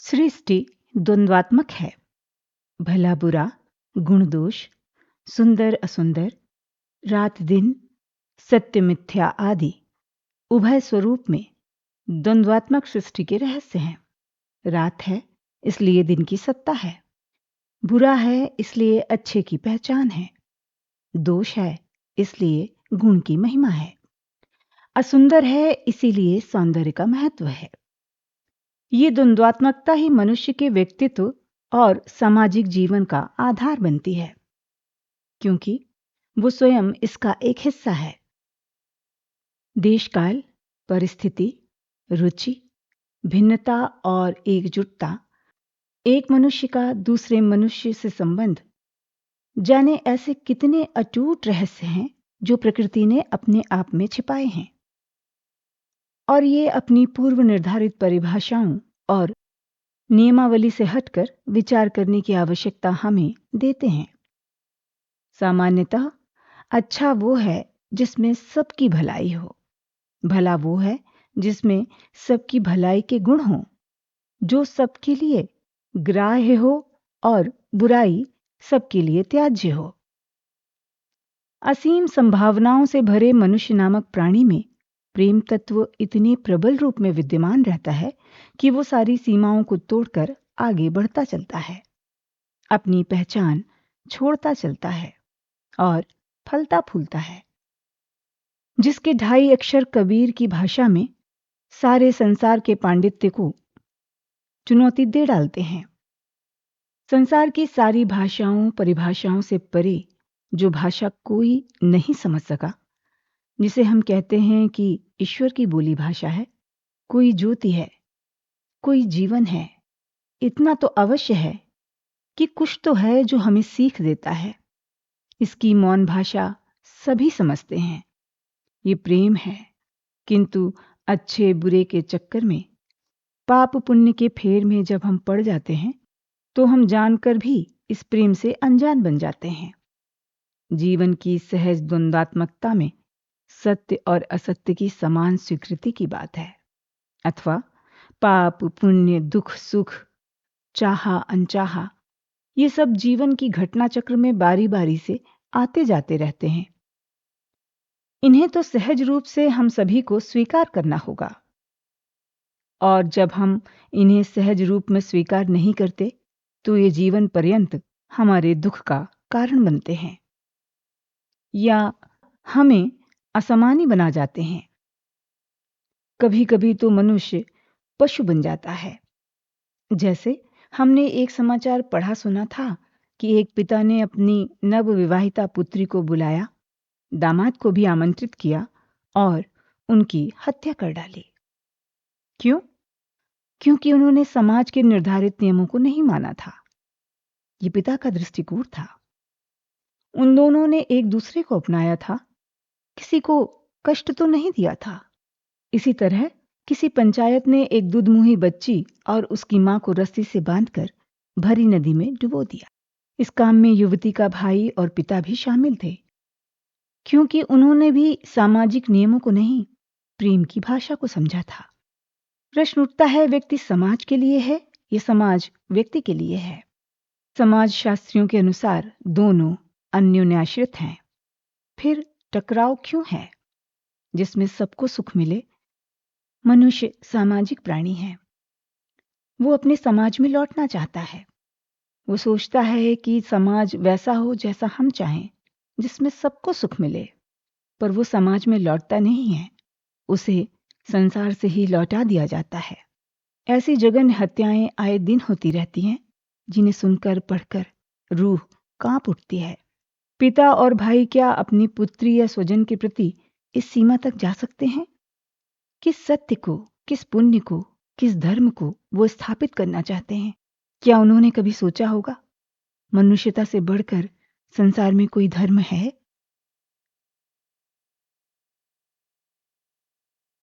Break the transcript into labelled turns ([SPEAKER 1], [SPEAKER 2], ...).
[SPEAKER 1] सृष्टि द्वंद्वात्मक है। भला बुरा, गुण दोष, सुंदर असुंदर, रात दिन, सत्य मिथ्या आदि उभय स्वरूप में द्वंद्वात्मक सृष्टि के रहस्य हैं। रात है इसलिए दिन की सत्ता है, बुरा है इसलिए अच्छे की पहचान है, दोष है इसलिए गुण की महिमा है, असुंदर है इसीलिए सौंदर्य का महत्व है। ये द्वंद्वात्मकता ही मनुष्य के व्यक्तित्व और सामाजिक जीवन का आधार बनती है, क्योंकि वो स्वयं इसका एक हिस्सा है। देशकाल, परिस्थिति, रुचि, भिन्नता और एकजुटता, एक मनुष्य का दूसरे मनुष्य से संबंध, जाने ऐसे कितने अटूट रहस्य हैं जो प्रकृति ने अपने आप में छिपाए हैं, और ये अपनी पूर्व निर्धारित परिभाषाओं और नियमावली से हटकर विचार करने की आवश्यकता हमें देते हैं। सामान्यतः अच्छा वो है जिसमें सबकी भलाई हो, भला वो है जिसमें सबकी भलाई के गुण हों, जो सबके लिए ग्राह्य हो और बुराई सबके लिए त्याज्य हो। असीम संभावनाओं से भरे मनुष्य नामक प्राणी में प्रेम तत्व इतने प्रबल रूप में विद्यमान रहता है कि वो सारी सीमाओं को तोड़कर आगे बढ़ता चलता है, अपनी पहचान छोड़ता चलता है और फलता फूलता है। जिसके 2.5 अक्षर कबीर की भाषा में सारे संसार के पांडित्य को चुनौती दे डालते हैं। संसार की सारी भाषाओं परिभाषाओं से परे जो भाषा कोई नहीं समझ सका, जिसे हम कहते हैं कि ईश्वर की बोली भाषा है, कोई ज्योति है, कोई जीवन है, इतना तो अवश्य है कि कुछ तो है जो हमें सीख देता है। इसकी मौन भाषा सभी समझते हैं, ये प्रेम है। किंतु अच्छे बुरे के चक्कर में, पाप पुण्य के फेर में जब हम पड़ जाते हैं तो हम जानकर भी इस प्रेम से अनजान बन जाते हैं। जीवन की सहज द्वंद्वात्मकता में सत्य और असत्य की समान स्वीकृति की बात है, अथवा पाप पुण्य, दुख सुख, चाहा अनचाहा, ये सब जीवन की घटना चक्र में बारी बारी से आते जाते रहते हैं। इन्हें तो सहज रूप से हम सभी को स्वीकार करना होगा, और जब हम इन्हें सहज रूप में स्वीकार नहीं करते तो ये जीवन पर्यंत हमारे दुख का कारण बनते हैं या हमें असमानी बना जाते हैं। कभी कभी तो मनुष्य पशु बन जाता है। जैसे हमने एक समाचार पढ़ा सुना था कि एक पिता ने अपनी नवविवाहिता पुत्री को बुलाया, दामाद को भी आमंत्रित किया और उनकी हत्या कर डाली। क्यों? क्योंकि उन्होंने समाज के निर्धारित नियमों को नहीं माना था। ये पिता का दृष्टिकोण था। उन दोनों ने एक दूसरे को अपनाया था, किसी को कष्ट तो नहीं दिया था। इसी तरह किसी पंचायत ने एक दूधमुही बच्ची और उसकी मां को रस्सी से बांधकर भरी नदी में डुबो दिया। इस काम में युवती का भाई और पिता भी शामिल थे, क्योंकि उन्होंने भी सामाजिक नियमों को नहीं, प्रेम की भाषा को समझा था। प्रश्न उठता है, व्यक्ति समाज के लिए है या समाज व्यक्ति के लिए है? समाज शास्त्रियों के अनुसार दोनों अन्योन्याश्रित हैं। फिर टकराव क्यों है? जिसमें सबको सुख मिले। मनुष्य सामाजिक प्राणी है, वो अपने समाज में लौटना चाहता है। वो सोचता है कि समाज वैसा हो जैसा हम चाहें, जिसमें सबको सुख मिले। पर वो समाज में लौटता नहीं है, उसे संसार से ही लौटा दिया जाता है। ऐसी जघन्य हत्याएं आए दिन होती रहती हैं, जिन्हें सुनकर पढ़कर रूह कांप उठती है। पिता और भाई क्या अपनी पुत्री या स्वजन के प्रति इस सीमा तक जा सकते हैं? किस सत्य को, किस पुण्य को, किस धर्म को वो स्थापित करना चाहते हैं? क्या उन्होंने कभी सोचा होगा, मनुष्यता से बढ़कर संसार में कोई धर्म है?